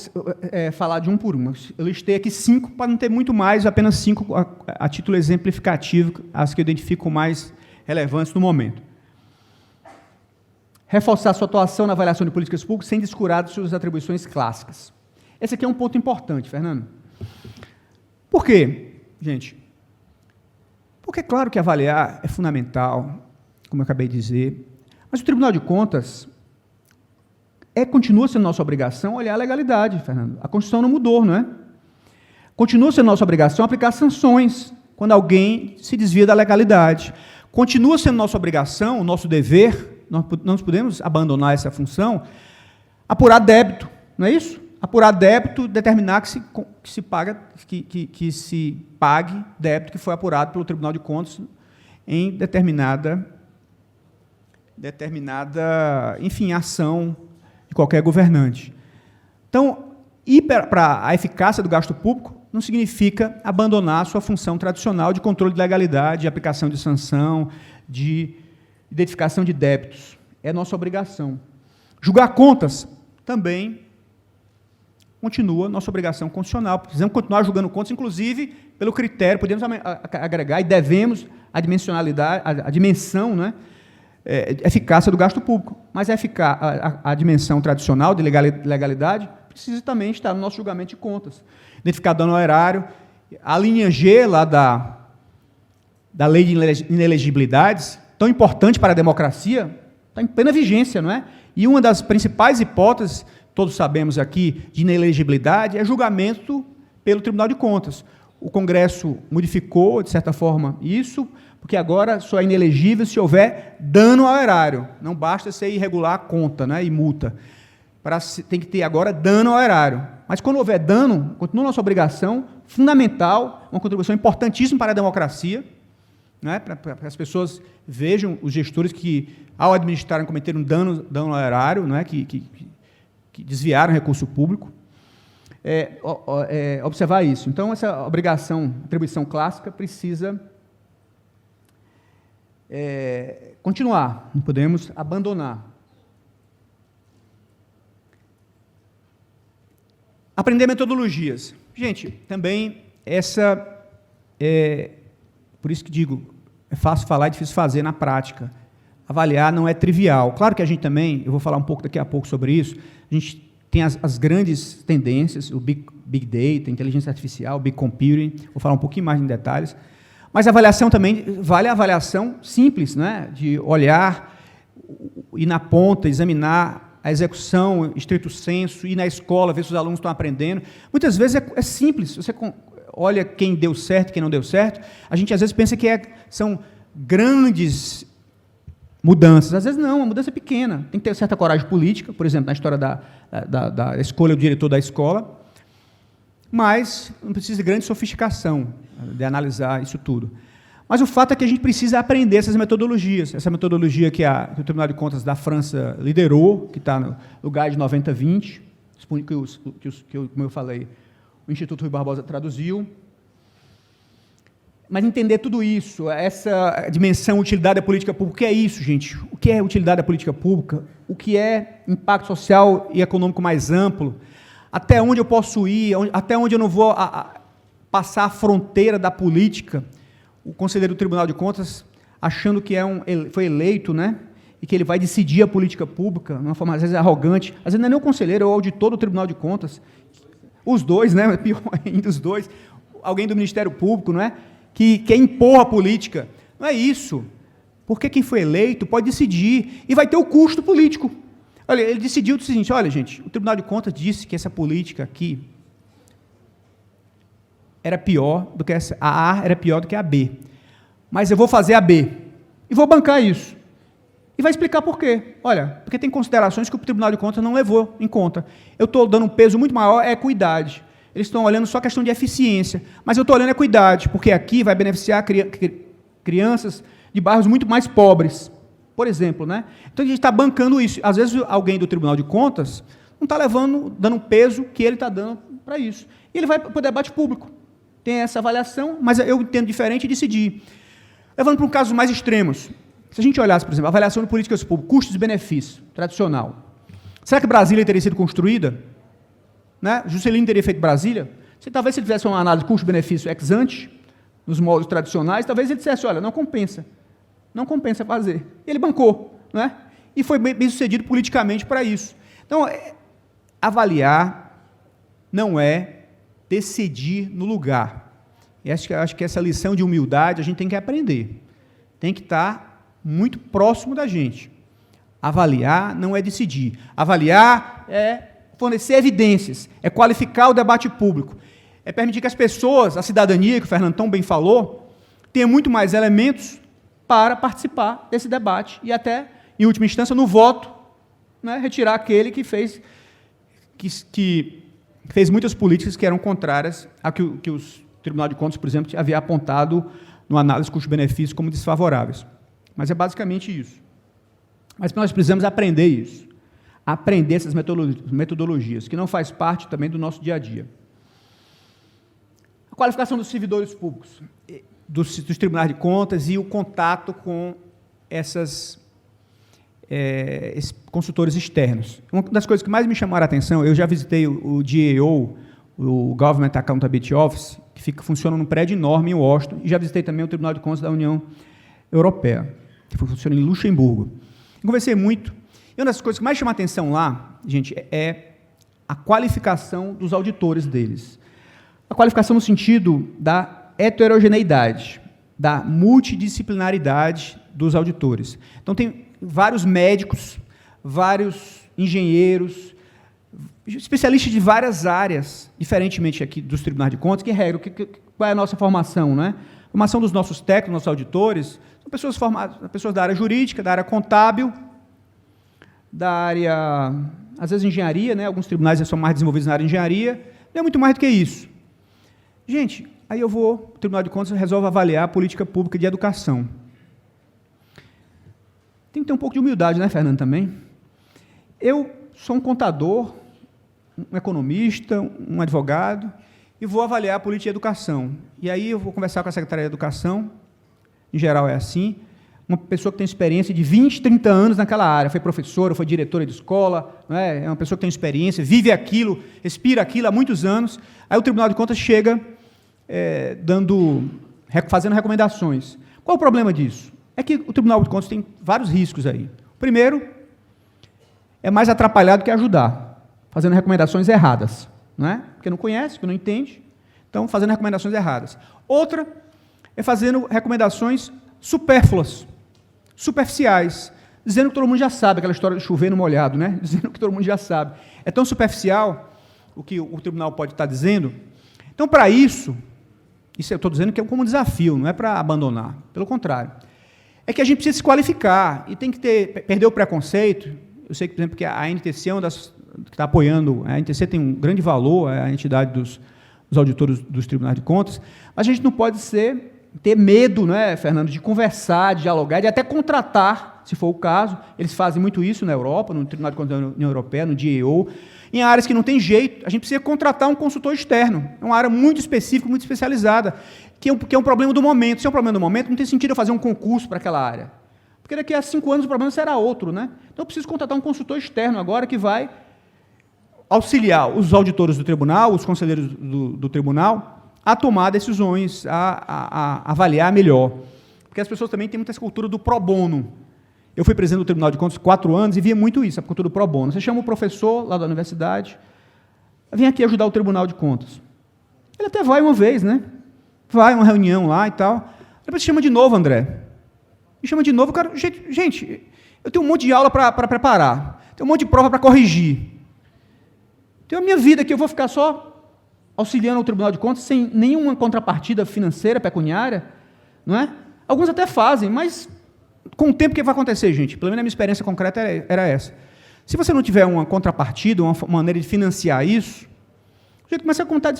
falar de um por um. Eu listei aqui 5, para não ter muito mais, apenas 5 a título exemplificativo, as que eu identifico mais relevantes no momento. Reforçar sua atuação na avaliação de políticas públicas sem descurar de suas atribuições clássicas. Esse aqui é um ponto importante, Fernando. Por quê, gente? Porque é claro que avaliar é fundamental, como eu acabei de dizer, mas o Tribunal de Contas continua sendo nossa obrigação olhar a legalidade, Fernando. A Constituição não mudou, não é? Continua sendo nossa obrigação aplicar sanções quando alguém se desvia da legalidade. Continua sendo nossa obrigação, nosso dever, nós não podemos abandonar essa função, apurar débito, não é isso? Apurar débito, determinar que se pague débito que foi apurado pelo Tribunal de Contas em determinada, enfim, ação de qualquer governante. Então, ir para a eficácia do gasto público não significa abandonar a sua função tradicional de controle de legalidade, de aplicação de sanção, de identificação de débitos. É nossa obrigação. Julgar contas também continua nossa obrigação constitucional. Precisamos continuar julgando contas, inclusive pelo critério, podemos agregar e devemos a dimensão, né, eficácia do gasto público. Mas a dimensão tradicional de legalidade precisa também estar no nosso julgamento de contas. Identificar dano ao erário, a linha G lá da lei de inelegibilidades, tão importante para a democracia, está em plena vigência, não é? E uma das principais hipóteses, todos sabemos aqui, de inelegibilidade, é julgamento pelo Tribunal de Contas. O Congresso modificou, de certa forma, isso, porque agora só é inelegível se houver dano ao erário. Não basta ser irregular a conta, né, e multa. Tem que ter agora dano ao erário. Mas quando houver dano, continua nossa obrigação fundamental, uma contribuição importantíssima para a democracia, né, para as pessoas vejam os gestores que, ao administrarem, cometeram dano ao erário, né, que desviaram recurso público, observar isso. Então, essa obrigação, atribuição clássica, precisa continuar, não podemos abandonar. Aprender metodologias. Gente, também por isso que digo, é fácil falar e difícil fazer na prática. Avaliar não é trivial. Claro que a gente também, eu vou falar um pouco daqui a pouco sobre isso, a gente tem as grandes tendências, o Big Data, inteligência artificial, Big Computing, vou falar um pouquinho mais em detalhes, mas a avaliação também vale a avaliação simples, né, de olhar, ir na ponta, examinar a execução, estrito senso, ir na escola, ver se os alunos estão aprendendo. Muitas vezes é simples, você olha quem deu certo, quem não deu certo, a gente às vezes pensa que são grandes mudanças, às vezes não, uma mudança pequena, tem que ter certa coragem política, por exemplo, na história da escolha do diretor da escola, mas não precisa de grande sofisticação de analisar isso tudo. Mas o fato é que a gente precisa aprender essas metodologias, essa metodologia que o Tribunal de Contas da França liderou, que está no lugar de 90-20, como eu falei, o Instituto Rui Barbosa traduziu. Mas entender tudo isso, essa dimensão utilidade da política pública, o que é isso, gente? O que é utilidade da política pública? O que é impacto social e econômico mais amplo? Até onde eu posso ir? Até onde eu não vou passar a fronteira da política? O conselheiro do Tribunal de Contas, achando que foi eleito, né, e que ele vai decidir a política pública, de uma forma, às vezes, arrogante. Às vezes não é nem o conselheiro, é o auditor do Tribunal de Contas. os dois, né? Pior ainda, os dois, alguém do Ministério Público, não é? Que quer impor a política. Não é isso. Porque quem foi eleito pode decidir e vai ter o custo político. Olha, ele decidiu o seguinte, olha, gente, o Tribunal de Contas disse que essa política aqui era pior do que essa, a A era pior do que a B. Mas eu vou fazer a B e vou bancar isso. E vai explicar por quê. Olha, porque tem considerações que o Tribunal de Contas não levou em conta. Eu estou dando um peso muito maior à equidade. Eles estão olhando só a questão de eficiência, mas eu estou olhando a equidade, porque aqui vai beneficiar crianças de bairros muito mais pobres, por exemplo, né? Então, a gente está bancando isso. Às vezes, alguém do Tribunal de Contas não está dando um peso que ele está dando para isso. E ele vai para o debate público. Tem essa avaliação, mas eu entendo diferente e decidi. Levando para um caso mais extremos. Se a gente olhasse, por exemplo, a avaliação de políticas públicas, custos e benefícios, tradicional. Será que Brasília teria sido construída? Né? Juscelino teria feito Brasília? Talvez se ele tivesse uma análise de custo-benefício ex ante, nos moldes tradicionais, talvez ele dissesse, olha, não compensa fazer. Ele bancou, né? E foi bem sucedido politicamente para isso. Então, avaliar não é decidir no lugar. E acho que essa lição de humildade a gente tem que aprender. Tem que estar muito próximo da gente. Avaliar não é decidir. Avaliar é fornecer evidências, é qualificar o debate público, é permitir que as pessoas, a cidadania, que o Fernando tão bem falou, tenha muito mais elementos para participar desse debate e até, em última instância, no voto, né, retirar aquele que fez muitas políticas que eram contrárias a que o Tribunal de Contas, por exemplo, havia apontado no análise custo-benefício como desfavoráveis. Mas é basicamente isso. Mas nós precisamos aprender isso. Aprender essas metodologias, que não faz parte também do nosso dia a dia. A qualificação dos servidores públicos, dos tribunais de contas e o contato com esses consultores externos. Uma das coisas que mais me chamaram a atenção, eu já visitei o GAO, o Government Accountability Office, que funciona num prédio enorme em Washington, e já visitei também o Tribunal de Contas da União Europeia, que funciona em Luxemburgo. Conversei muito. E uma das coisas que mais chama a atenção lá, gente, é a qualificação dos auditores deles. A qualificação no sentido da heterogeneidade, da multidisciplinaridade dos auditores. Então, tem vários médicos, vários engenheiros, especialistas de várias áreas, diferentemente aqui dos tribunais de contas, que regra, qual é a nossa formação, né? A formação dos nossos técnicos, nossos auditores, são pessoas formadas, pessoas da área jurídica, da área contábil, da área, às vezes, engenharia, né? Alguns tribunais são mais desenvolvidos na área de engenharia, não é muito mais do que isso. Gente, aí o Tribunal de Contas resolve avaliar a política pública de educação. Tem que ter um pouco de humildade, né, Fernando, também? Eu sou um contador, um economista, um advogado, e vou avaliar a política de educação. E aí eu vou conversar com a Secretaria de Educação, em geral é assim, uma pessoa que tem experiência de 20, 30 anos naquela área, foi professora, foi diretora de escola, não é? É uma pessoa que tem experiência, vive aquilo, respira aquilo há muitos anos. Aí o Tribunal de Contas chega fazendo recomendações. Qual o problema disso? É que o Tribunal de Contas tem vários riscos aí. O primeiro é mais atrapalhado que ajudar, fazendo recomendações erradas, não é? Porque não conhece, porque não entende, então fazendo recomendações erradas. Outra é fazendo recomendações supérfluas, superficiais, dizendo que todo mundo já sabe, aquela história de chover no molhado, né? Dizendo que todo mundo já sabe. É tão superficial o que o tribunal pode estar dizendo. Então, para isso eu estou dizendo que é como um desafio, não é para abandonar, pelo contrário. É que a gente precisa se qualificar e tem que perder o preconceito. Eu sei que, por exemplo, que a NTC é uma das que está apoiando, a NTC tem um grande valor, é a entidade dos auditores dos tribunais de contas, mas a gente não pode ter medo, né, Fernando, de conversar, de dialogar, de até contratar, se for o caso. Eles fazem muito isso na Europa, no Tribunal de Contas da União Europeia, no GAO, em áreas que não tem jeito, a gente precisa contratar um consultor externo. É uma área muito específica, muito especializada, que é um problema do momento. Se é um problema do momento, não tem sentido eu fazer um concurso para aquela área. Porque daqui a 5 anos o problema será outro, né? Então eu preciso contratar um consultor externo agora que vai auxiliar os auditores do tribunal, os conselheiros do tribunal, a tomar decisões, a avaliar melhor. Porque as pessoas também têm muita essa cultura do pro bono. Eu fui presidente do Tribunal de Contas 4 anos e via muito isso, a cultura do pro bono. Você chama o professor lá da universidade, vem aqui ajudar o Tribunal de Contas. Ele até vai uma vez, né? Vai uma reunião lá e tal. Depois chama de novo, André. Me chama de novo, cara. Gente, eu tenho um monte de aula para preparar. Tenho um monte de prova para corrigir. Tenho a minha vida aqui, eu vou ficar só auxiliando o Tribunal de Contas sem nenhuma contrapartida financeira, pecuniária, não é? Alguns até fazem, mas com o tempo o que vai acontecer, gente? Pelo menos a minha experiência concreta era essa. Se você não tiver uma contrapartida, uma maneira de financiar isso, o jeito começa a contar,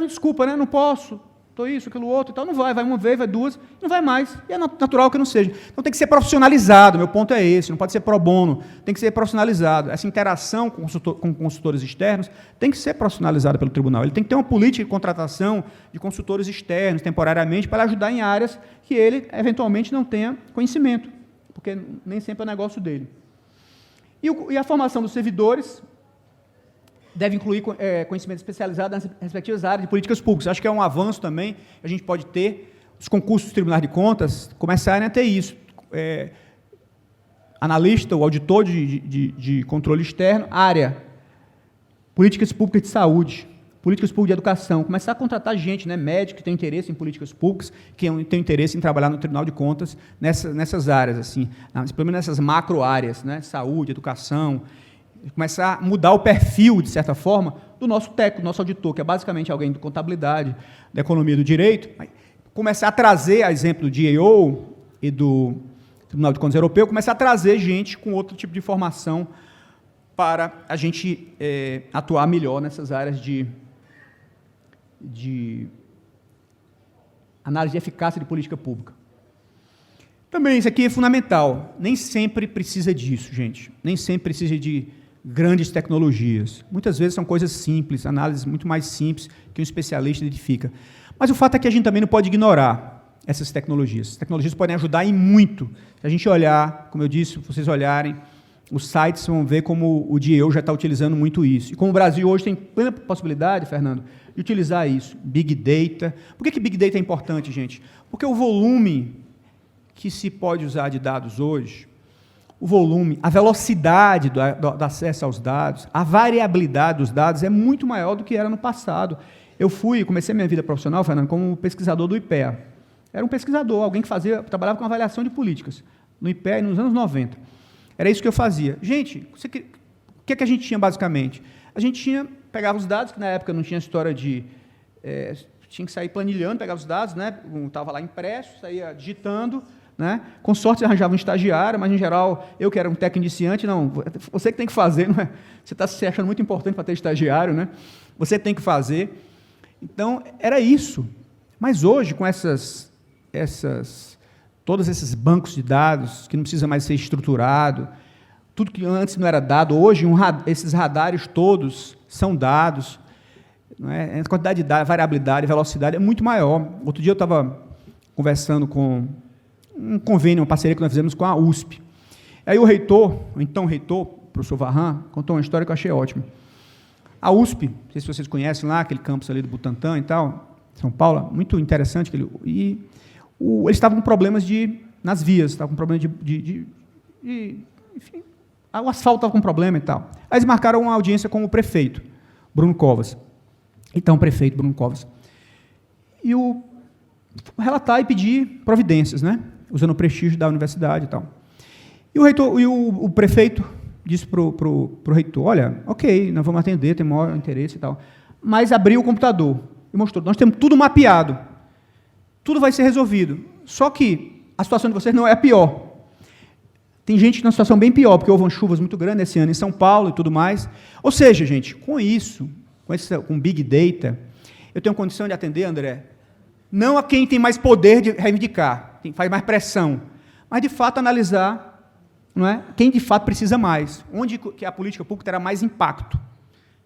desculpa, né? Não posso, estou isso, aquilo outro e tal, não vai uma vez, vai duas, não vai mais, e é natural que não seja. Então tem que ser profissionalizado, meu ponto é esse, não pode ser pro bono, tem que ser profissionalizado. Essa interação com consultores externos tem que ser profissionalizada pelo tribunal. Ele tem que ter uma política de contratação de consultores externos, temporariamente, para ajudar em áreas que ele, eventualmente, não tenha conhecimento, porque nem sempre é o negócio dele. E a formação dos servidores deve incluir conhecimento especializado nas respectivas áreas de políticas públicas. Acho que é um avanço também, a gente pode ter, os concursos dos tribunais de contas começarem a ter isso. Analista, o auditor de controle externo, área, políticas públicas de saúde, políticas públicas de educação, começar a contratar gente, né, médico que tem interesse em políticas públicas, que tem interesse em trabalhar no Tribunal de Contas nessas áreas, assim, pelo menos nessas macro áreas, né, saúde, educação, começar a mudar o perfil, de certa forma, do nosso técnico, do nosso auditor, que é basicamente alguém de contabilidade, da economia do direito, começar a trazer, a exemplo do GAO e do Tribunal de Contas Europeu, começar a trazer gente com outro tipo de formação para a gente atuar melhor nessas áreas de análise de eficácia de política pública. Também, isso aqui é fundamental. Nem sempre precisa disso, gente. Nem sempre precisa de grandes tecnologias. Muitas vezes são coisas simples, análises muito mais simples que um especialista edifica. Mas o fato é que a gente também não pode ignorar essas tecnologias. As tecnologias podem ajudar em muito. Se a gente olhar, como eu disse, se vocês olharem, os sites vão ver como o DIEU já está utilizando muito isso. E como o Brasil hoje tem plena possibilidade, Fernando, de utilizar isso. Big Data. Por que Big Data é importante, gente? Porque o volume que se pode usar de dados hoje, o volume, a velocidade do acesso aos dados, a variabilidade dos dados é muito maior do que era no passado. Eu comecei minha vida profissional, Fernando, como pesquisador do IPEA. Era um pesquisador, alguém que trabalhava com avaliação de políticas, no IPEA nos anos 90. Era isso que eu fazia. Gente, o que a gente tinha basicamente? A gente pegava os dados, que na época não tinha história de... tinha que sair planilhando, pegava os dados, né? Estava lá impresso, saía digitando, né? Com sorte você arranjava um estagiário, mas, em geral, eu que era um técnico iniciante, não, você que tem que fazer, não é? Você está se achando muito importante para ter estagiário, né? Você tem que fazer. Então, era isso. Mas hoje, com todos esses bancos de dados, que não precisa mais ser estruturado, tudo que antes não era dado, hoje esses radares todos são dados, não é? A quantidade de dados, variabilidade, velocidade é muito maior. Outro dia eu estava conversando com um convênio, uma parceria que nós fizemos com a USP. Aí o reitor, o professor Varran, contou uma história que eu achei ótima. A USP, não sei se vocês conhecem lá, aquele campus ali do Butantã e tal, São Paulo, muito interessante. Eles estavam com problemas nas vias, estavam com problema enfim, o asfalto estava com problema e tal. Aí eles marcaram uma audiência com o prefeito, Bruno Covas. Então, o prefeito Bruno Covas. E relatar e pedir providências, né? Usando o prestígio da universidade e tal. E o prefeito disse para o reitor, olha, ok, nós vamos atender, tem maior interesse e tal, mas abriu o computador e mostrou, nós temos tudo mapeado, tudo vai ser resolvido, só que a situação de vocês não é a pior. Tem gente que na situação bem pior, porque houve chuvas muito grandes esse ano em São Paulo e tudo mais. Ou seja, gente, com Big Data, eu tenho condição de atender, André, não a quem tem mais poder de reivindicar, faz mais pressão, mas, de fato, analisar, não é, quem, de fato, precisa mais, onde que a política pública terá mais impacto.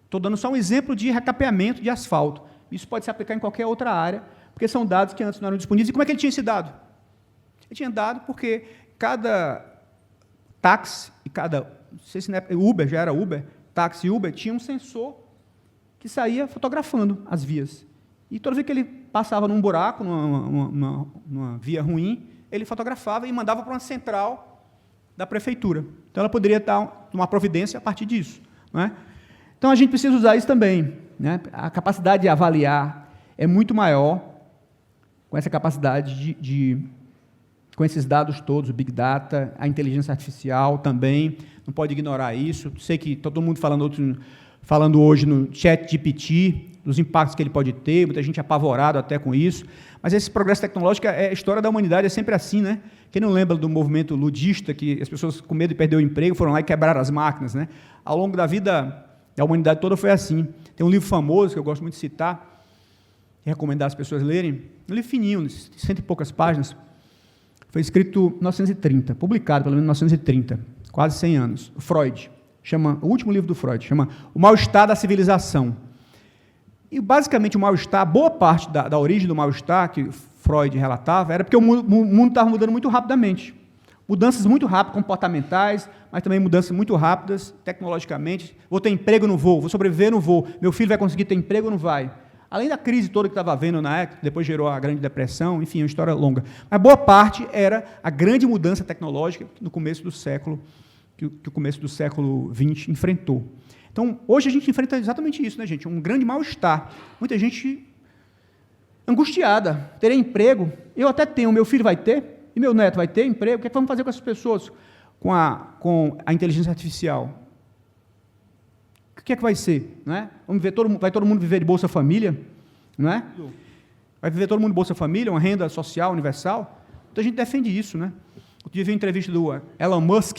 Estou dando só um exemplo de recapeamento de asfalto. Isso pode se aplicar em qualquer outra área, porque são dados que antes não eram disponíveis. E como é que ele tinha esse dado? Ele tinha dado porque cada táxi e cada... Não sei se Uber, já era Uber, táxi e Uber, tinha um sensor que saía fotografando as vias. E toda vez que ele passava num buraco, numa via ruim, ele fotografava e mandava para uma central da prefeitura. Então, ela poderia tomar providência a partir disso. Não é? Então, a gente precisa usar isso também, né? A capacidade de avaliar é muito maior com essa capacidade com esses dados todos, o Big Data, a inteligência artificial também, não pode ignorar isso. Sei que todo mundo falando hoje no ChatGPT, dos impactos que ele pode ter, muita gente apavorada até com isso, mas esse progresso tecnológico, a história da humanidade é sempre assim, né? Quem não lembra do movimento ludista, que as pessoas com medo de perder o emprego foram lá e quebraram as máquinas, né? Ao longo da vida da humanidade toda foi assim. Tem um livro famoso, que eu gosto muito de citar, e recomendar as pessoas lerem, um livro fininho, de 100 e poucas páginas, foi escrito em 1930, publicado pelo menos em 1930, quase 100 anos. Freud, o último livro do Freud, chama O Mal-Estar da Civilização. E, basicamente, o mal-estar, boa parte da origem do mal-estar que Freud relatava, era porque o mundo estava mudando muito rapidamente. Mudanças muito rápidas, comportamentais, mas também mudanças muito rápidas, tecnologicamente. Vou ter emprego, não vou sobreviver, não vou. Meu filho vai conseguir ter emprego, não vai. Além da crise toda que estava havendo na época, depois gerou a Grande Depressão, enfim, é uma história longa. Mas boa parte era a grande mudança tecnológica no começo do século, que o começo do século XX enfrentou. Então, hoje a gente enfrenta exatamente isso, né, gente? Um grande mal-estar. Muita gente angustiada. Terei emprego? Eu até tenho, meu filho vai ter? E meu neto vai ter emprego? O que é que vamos fazer com essas pessoas com a inteligência artificial? O que é que vai ser? Não é? Vai todo mundo viver de Bolsa Família? Não é? Vai viver todo mundo de Bolsa Família, uma renda social universal? Então, a gente defende isso, né? Eu tive uma entrevista do Elon Musk,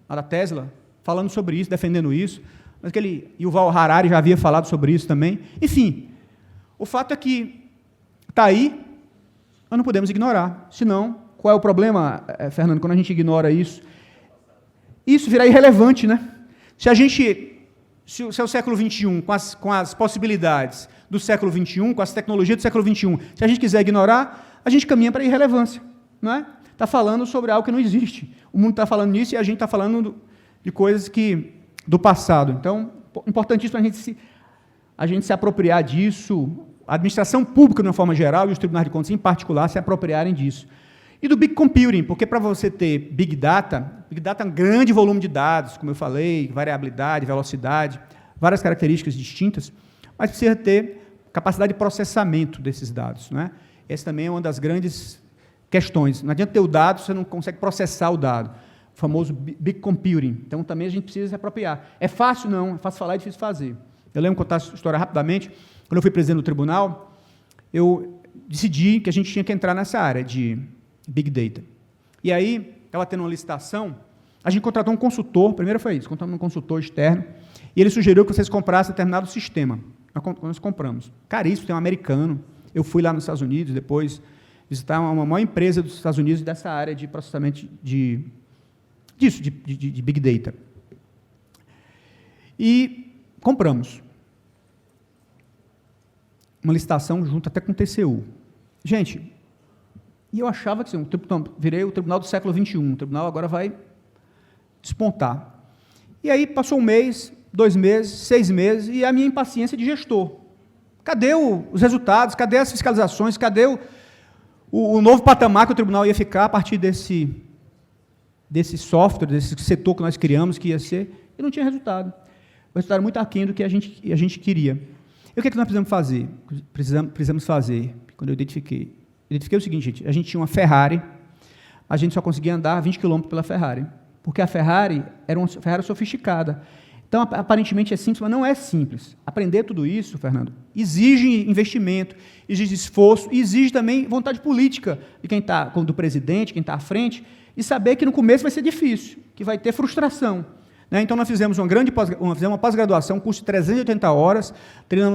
lá da Tesla, falando sobre isso, defendendo isso. Mas Yuval Harari já havia falado sobre isso também. Enfim, o fato é que está aí, nós não podemos ignorar. Senão, qual é o problema, Fernando, quando a gente ignora isso? Isso virá irrelevante, né? Se é o século XXI, com as possibilidades do século XXI, com as tecnologias do século XXI, se a gente quiser ignorar, a gente caminha para a irrelevância, não é? Está falando sobre algo que não existe. O mundo está falando nisso e a gente está falando de coisas do passado. Então, importantíssimo a gente se apropriar disso, a administração pública, de uma forma geral, e os tribunais de contas, em particular, se apropriarem disso. E do Big Computing, porque para você ter Big Data é um grande volume de dados, como eu falei, variabilidade, velocidade, várias características distintas, mas precisa ter capacidade de processamento desses dados, não é? Essa também é uma das grandes questões. Não adianta ter o dado, você não consegue processar o dado. O famoso Big Computing. Então, também a gente precisa se apropriar. É fácil? Não. É fácil falar e difícil fazer. Eu lembro, contar essa história rapidamente, quando eu fui presidente do tribunal, eu decidi que a gente tinha que entrar nessa área de Big Data. E aí, ela tendo uma licitação, a gente contratou um consultor, primeiro foi isso, contratamos um consultor externo, e ele sugeriu que vocês comprassem determinado sistema. Nós compramos. Caríssimo, tem um americano. Eu fui lá nos Estados Unidos, depois visitar uma maior empresa dos Estados Unidos dessa área de processamento de Big Data. E compramos. Uma licitação junto até com o TCU. Gente, e eu achava que virei o tribunal do século XXI, o tribunal agora vai despontar. E aí passou 1 mês, 2 meses, 6 meses, e a minha impaciência de gestor. Cadê os resultados? Cadê as fiscalizações? Cadê o novo patamar que o tribunal ia ficar a partir desse software, desse setor que nós criamos, que ia ser, e não tinha resultado. O resultado era muito aquém do que a gente queria. E o que é que nós precisamos fazer? Precisamos fazer, quando eu identifiquei o seguinte, gente, a gente tinha uma Ferrari, a gente só conseguia andar 20 km pela Ferrari, porque a Ferrari era uma Ferrari sofisticada. Então, aparentemente é simples, mas não é simples. Aprender tudo isso, Fernando, exige investimento, exige esforço, e exige também vontade política de quem está, do presidente, quem está à frente, e saber que no começo vai ser difícil, que vai ter frustração. Né? Então, nós fizemos uma pós-graduação, curso de 380 horas,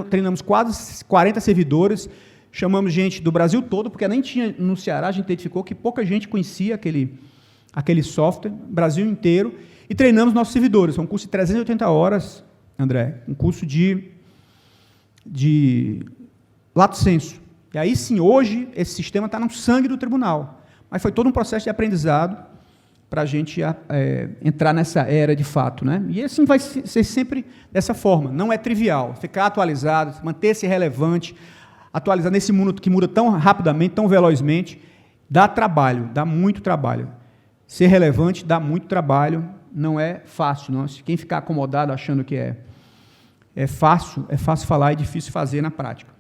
treinamos quase 40 servidores, chamamos gente do Brasil todo, porque nem tinha no Ceará, a gente identificou que pouca gente conhecia aquele software, Brasil inteiro, e treinamos nossos servidores. Foi um curso de 380 horas, André, um curso de lato sensu. E aí, sim, hoje, esse sistema está no sangue do tribunal. Mas foi todo um processo de aprendizado para a gente entrar nessa era de fato. Né? E assim vai ser sempre dessa forma. Não é trivial. Ficar atualizado, manter-se relevante, atualizar nesse mundo que muda tão rapidamente, tão velozmente, dá trabalho, dá muito trabalho. Ser relevante dá muito trabalho, não é fácil. Não. Quem ficar acomodado achando que é é fácil falar e difícil fazer na prática.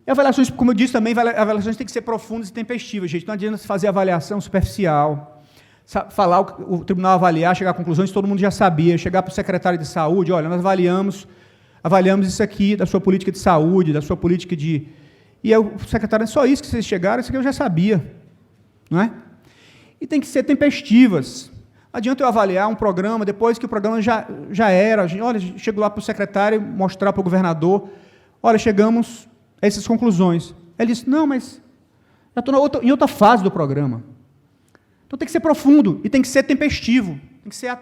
E avaliações, como eu disse também, avaliações têm que ser profundas e tempestivas, gente. Não adianta fazer avaliação superficial, falar o tribunal avaliar, chegar a conclusões que todo mundo já sabia, chegar para o secretário de saúde, olha, nós avaliamos isso aqui da sua política de saúde, da sua política de... E o secretário, é só isso que vocês chegaram, isso aqui eu já sabia, não é? E tem que ser tempestivas. Não adianta eu avaliar um programa, depois que o programa já era, olha, chego lá para o secretário, mostrar para o governador, olha, chegamos a essas conclusões. Ele disse, não, mas já estou em outra fase do programa. Então tem que ser profundo e tem que ser tempestivo, tem que ser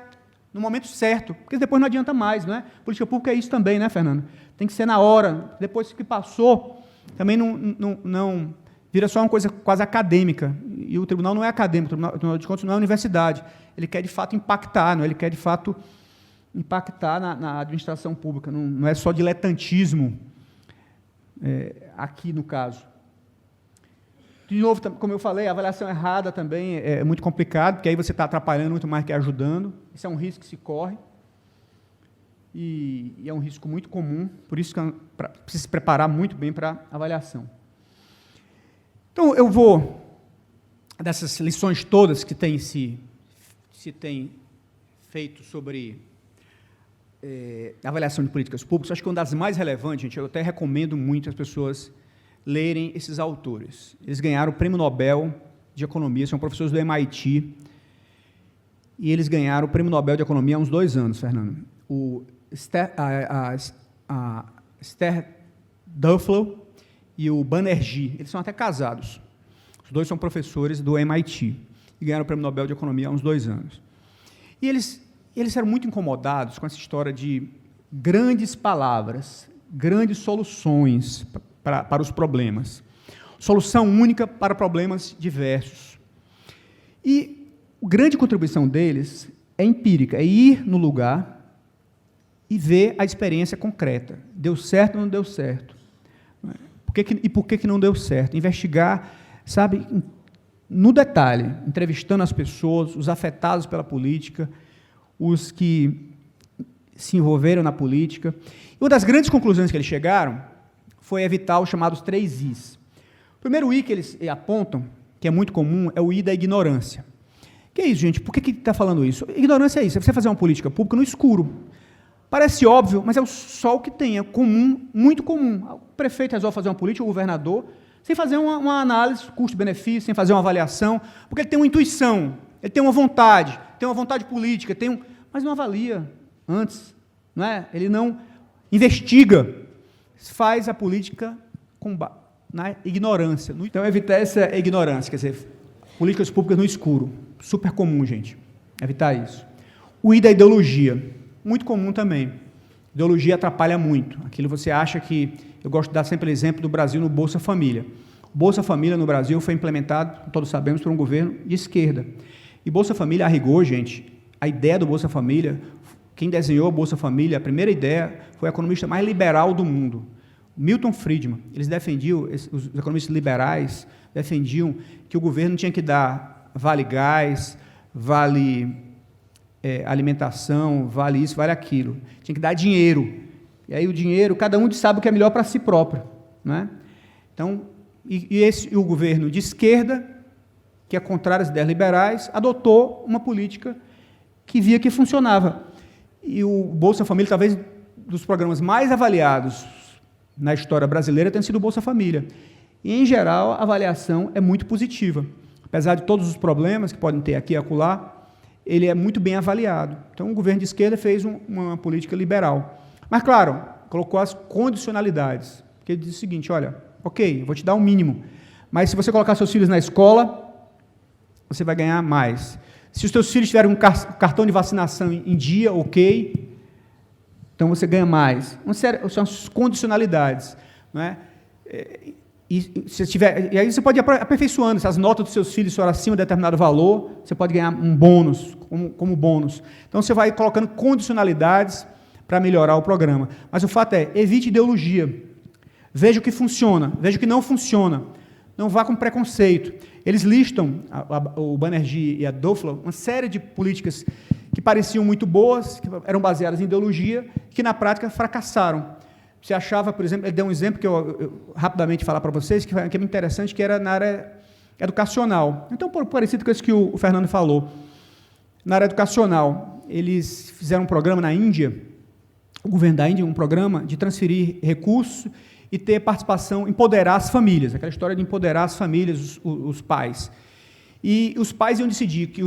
no momento certo, porque depois não adianta mais, não é? Política pública é isso também, né, Fernando? Tem que ser na hora, depois que passou, também não vira só uma coisa quase acadêmica, e o tribunal não é acadêmico, o Tribunal de Contas não é universidade, ele quer de fato impactar, não é? Ele quer de fato impactar na administração pública, não é só diletantismo, aqui no caso. De novo, como eu falei, a avaliação errada também é muito complicado, porque aí você está atrapalhando muito mais que ajudando, isso é um risco que se corre, e é um risco muito comum, por isso que precisa se preparar muito bem para a avaliação. Então, eu vou, dessas lições todas que se tem feito sobre avaliação de políticas públicas, acho que uma das mais relevantes, gente, eu até recomendo muito as pessoas lerem esses autores. Eles ganharam o Prêmio Nobel de Economia, são professores do MIT, e eles ganharam o Prêmio Nobel de Economia há uns 2 anos, Fernando. A Esther Duflo e o Banerjee, eles são até casados. Os dois são professores do MIT, e ganharam o Prêmio Nobel de Economia há uns 2 anos. E eles eram muito incomodados com essa história de grandes palavras, grandes soluções para os problemas. Solução única para problemas diversos. E a grande contribuição deles é empírica, é ir no lugar e ver a experiência concreta. Deu certo ou não deu certo? Por que não deu certo? Investigar, sabe, no detalhe, entrevistando as pessoas, os afetados pela política, os que se envolveram na política. E uma das grandes conclusões que eles chegaram foi evitar os chamados 3 Is. O primeiro I que eles apontam, que é muito comum, é o I da ignorância. Que é isso, gente? Por que está falando isso? Ignorância é isso, é você fazer uma política pública no escuro. Parece óbvio, mas é só o que tem, é comum, muito comum. O prefeito resolve fazer uma política, o governador, sem fazer uma análise, custo-benefício, sem fazer uma avaliação, porque ele tem uma intuição, ele tem uma vontade política, mas não avalia antes, não é? Ele não investiga, faz a política na ignorância. Então, evitar essa ignorância, quer dizer, políticas públicas no escuro, super comum, gente, evitar isso. O I da ideologia, muito comum também. Ideologia atrapalha muito. Aquilo você acha que... Eu gosto de dar sempre o exemplo do Brasil no Bolsa Família. O Bolsa Família no Brasil foi implementado, todos sabemos, por um governo de esquerda. E Bolsa Família, a rigor, gente, a ideia do Bolsa Família, quem desenhou a Bolsa Família, a primeira ideia, foi o economista mais liberal do mundo, Milton Friedman. Eles defendiam, os economistas liberais defendiam que o governo tinha que dar vale gás, vale alimentação, vale isso, vale aquilo. Tinha que dar dinheiro. E aí o dinheiro, cada um sabe o que é melhor para si próprio. Né? Então, o governo de esquerda, que é contrário às ideias liberais, adotou uma política que via que funcionava. E o Bolsa Família, talvez dos programas mais avaliados na história brasileira, tenha sido o Bolsa Família. E, em geral, a avaliação é muito positiva. Apesar de todos os problemas que podem ter aqui e acolá, ele é muito bem avaliado. Então, o governo de esquerda fez uma política liberal. Mas, claro, colocou as condicionalidades. Porque ele disse o seguinte, olha, ok, eu vou te dar um mínimo, mas se você colocar seus filhos na escola, você vai ganhar mais. Se os seus filhos tiverem um cartão de vacinação em dia, ok, então você ganha mais. São as condicionalidades. Não é? E aí você pode ir aperfeiçoando. Se as notas dos seus filhos forem acima de determinado valor, você pode ganhar um bônus, como bônus. Então, você vai colocando condicionalidades para melhorar o programa. Mas o fato é, evite ideologia. Veja o que funciona, veja o que não funciona. Não vá com preconceito. Eles listam, o Banerjee e a Duflo, uma série de políticas que pareciam muito boas, que eram baseadas em ideologia, que na prática fracassaram. Você achava, por exemplo, ele deu um exemplo que eu rapidamente falar para vocês, que é muito interessante, que era na área educacional. Então, parecido com isso que o Fernando falou. Na área educacional, eles fizeram um programa na Índia, o governo da Índia, um programa de transferir recursos e ter participação, empoderar as famílias, aquela história de empoderar as famílias, os pais. E os pais iam decidir que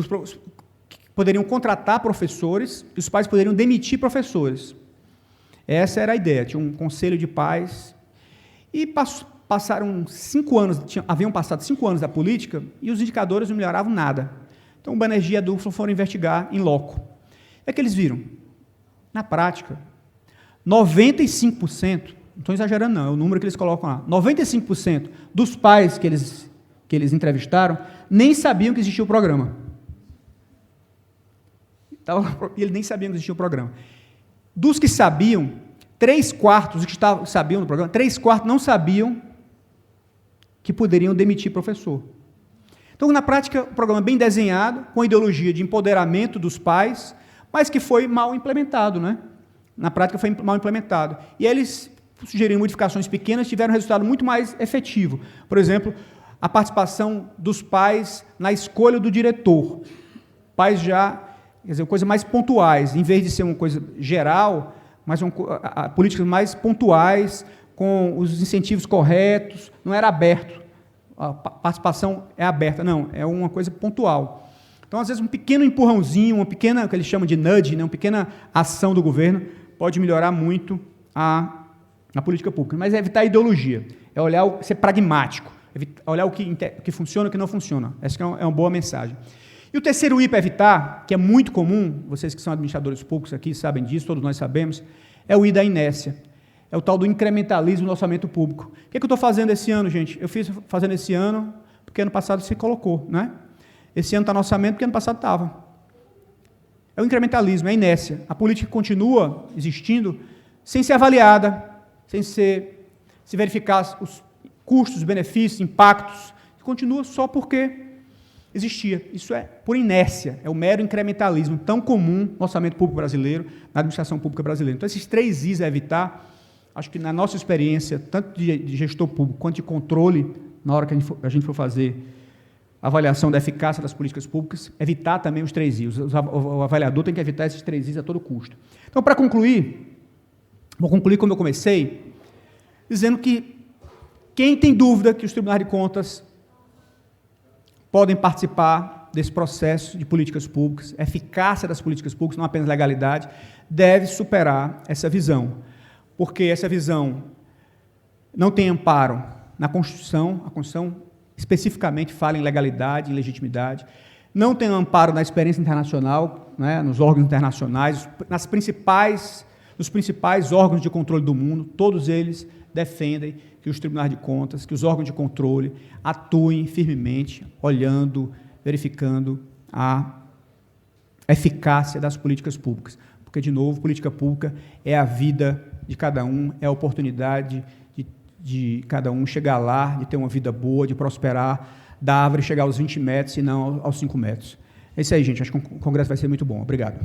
poderiam contratar professores e os pais poderiam demitir professores. Essa era a ideia. Tinha um conselho de pais e passaram 5 anos, haviam passado 5 anos da política e os indicadores não melhoravam nada. Então, o Banerjee e a Duflo foram investigar em loco. É que eles viram, na prática, 95%, não estou exagerando não, é o número que eles colocam lá, 95% dos pais que eles entrevistaram nem sabiam que existia o programa. E eles nem sabiam que existia o programa. Dos que sabiam, 3/4 dos que sabiam do programa, 3/4 não sabiam que poderiam demitir professor. Então, na prática, um programa bem desenhado, com ideologia de empoderamento dos pais, mas que foi mal implementado, né? Na prática, foi mal implementado. E eles sugeriram modificações pequenas, tiveram um resultado muito mais efetivo. Por exemplo, a participação dos pais na escolha do diretor. Pais já, quer dizer, coisas mais pontuais, em vez de ser uma coisa geral, mas políticas mais pontuais, com os incentivos corretos, não era aberto. A participação é aberta, não, é uma coisa pontual. Então, às vezes, um pequeno empurrãozinho, uma pequena, o que eles chamam de nudge, né, uma pequena ação do governo, pode melhorar muito a política pública. Mas é evitar a ideologia, é olhar, ser pragmático, olhar o que funciona e o que não funciona. Essa é uma boa mensagem. E o terceiro I para evitar, que é muito comum, vocês que são administradores públicos aqui sabem disso, todos nós sabemos, é o I da inércia. É o tal do incrementalismo no orçamento público. O que eu estou fazendo esse ano, gente? Eu fiz fazendo esse ano, porque ano passado se colocou, né? Esse ano está no orçamento, porque ano passado estava. É o incrementalismo, é a inércia. A política continua existindo sem ser avaliada, sem se verificar os custos, benefícios, impactos. Continua só porque existia. Isso é por inércia, é o mero incrementalismo tão comum no orçamento público brasileiro, na administração pública brasileira. Então, esses 3 Is a evitar. Acho que, na nossa experiência, tanto de gestor público quanto de controle, na hora que a gente for fazer a avaliação da eficácia das políticas públicas, evitar também os 3 Is. O avaliador tem que evitar esses 3 Is a todo custo. Então, para concluir, vou concluir como eu comecei, dizendo que quem tem dúvida que os tribunais de contas podem participar desse processo de políticas públicas, eficácia das políticas públicas, não apenas legalidade, deve superar essa visão. Porque essa visão não tem amparo na Constituição, a Constituição especificamente fala em legalidade, em legitimidade, não tem amparo na experiência internacional, né, nos órgãos internacionais, nos principais órgãos de controle do mundo, todos eles defendem que os tribunais de contas, que os órgãos de controle atuem firmemente, olhando, verificando a eficácia das políticas públicas. Porque, de novo, política pública é a vida de cada um, é a oportunidade de cada um chegar lá, de ter uma vida boa, de prosperar, da árvore chegar aos 20 metros e não aos 5 metros. É isso aí, gente. Acho que o congresso vai ser muito bom. Obrigado.